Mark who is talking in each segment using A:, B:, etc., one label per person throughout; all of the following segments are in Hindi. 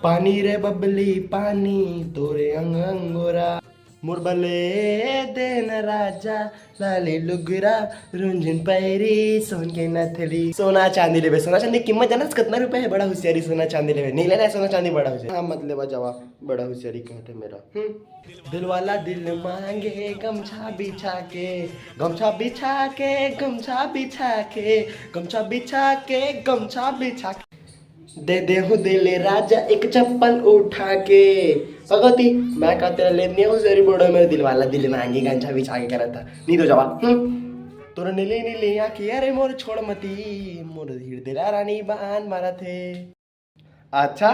A: पानी रे बबली पानी तोरे अंग अंगोरा मुरबले देन राजा लाले लुगरा रुंझुन पैरी सोन के नथली सोना चांदी लेवे सोना चांदी कीमत जानस कितना रुपए है बड़ा होशियारी सोना चांदी लेवे नहीं लेना सोना चांदी बड़ा होशियारी हाँ मत लेवा जवाब बड़ा होशियारी कहते मेरा दिल वाला दिल मांगे गमछा बिछा के गमछा बिछा के गमछा बिछा के गमछा बिछा के गमछा बिछा के दे हो दिल राजा एक चप्पल उठा के भगवती मैं का तेरा लेनी हूँ तेरी बड़ो मेरे दिल वाला दिल मांगी गमछा बिछा के करा था नहीं तो जवाब तोरा नीली नीली आँखी अरे मोर छोड़ मती मोर धीर दिला रानी बान मारा थे अच्छा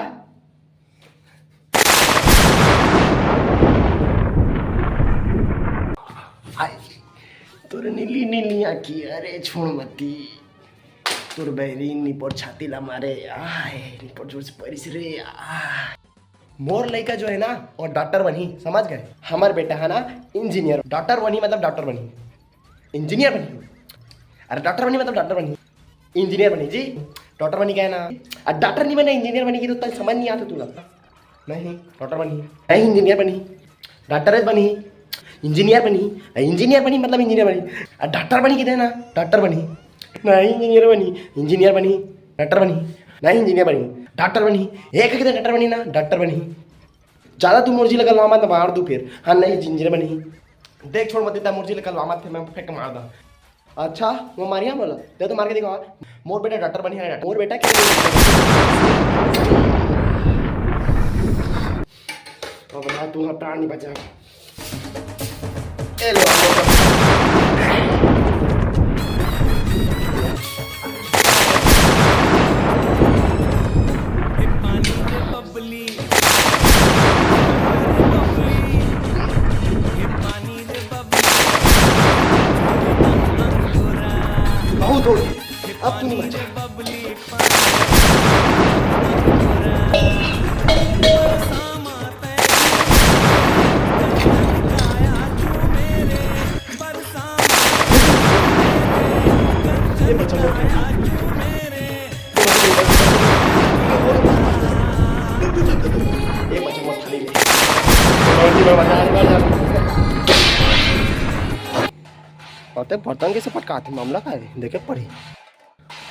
A: तोर नीली नीली आँखी अरे छोड़ मती तोर बहरी निपोर छाती ला मारे आए निपोर जोर से परिस रे मोर लड़का जो है ना और डॉक्टर बनी समझ गए हमार बेटा है ना इंजीनियर डॉक्टर बनी मतलब डॉक्टर बनी इंजीनियर बनी अरे डॉक्टर बनी मतलब डॉक्टर बनी इंजीनियर बनी जी डॉक्टर बनी क्या है ना डॉक्टर नहीं बना इंजीनियर बनी की तो समझ नहीं आता तुला नहीं डॉक्टर बनी नहीं इंजीनियर बनी डॉक्टर बनी इंजीनियर बनी मतलब इंजीनियर बनी डॉक्टर बनी किधर ना डॉक्टर बनी नहीं इंजीनियर बनी डॉक्टर बनी नहीं इंजीनियर बनी डॉक्टर बनी एक किधर डॉक्टर बनी ना डॉक्टर बनी ज़्यादा तू मुर्जी लगा लो मत मार दूँ फिर हाँ नहीं इंजीनियर बनी देख छोड़ मत देता मुर्जी लगा लो मत फिर मैं फेंक मार दा अच्छा वो मारिया बोला दे तो मार के दिखा मोर बेटा डॉक्टर बनी है मोर बेटा क्या अब तू हाँ प्राण नहीं बचा ए लो बहुत हो अब तू नहीं बचा ये बचा मत खाली होते बर्तन के से पटका थे मामला का है देखे पड़ी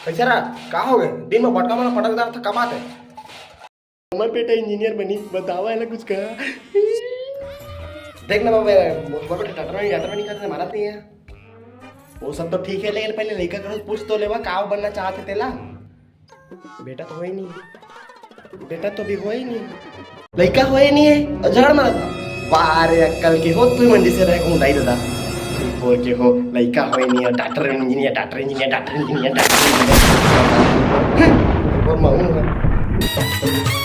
A: कैसा रहा कहाँ हो गए दिन में पटका मारा पटकदार था कब आते हमारे बेटा इंजीनियर बनी बतावा है ना कुछ कहा देखना बाबा बेटा डॉक्टर बनी करते मारा नहीं है वो सब तो ठीक है लेकिन पहले लड़का करो पूछ तो लेवा का बनना चाहते तेला बेटा तो हो ही नहीं बेटा तो भी हो ही नहीं लड़का हो ही नहीं है झगड़ मारा था बारे अक्कल के हो तू मंडी से रह घूमता ही दादा बोल के हो लड़का हो नहीं है doctor engineer doctor engineer doctor engineer doctor engineer और मालूम है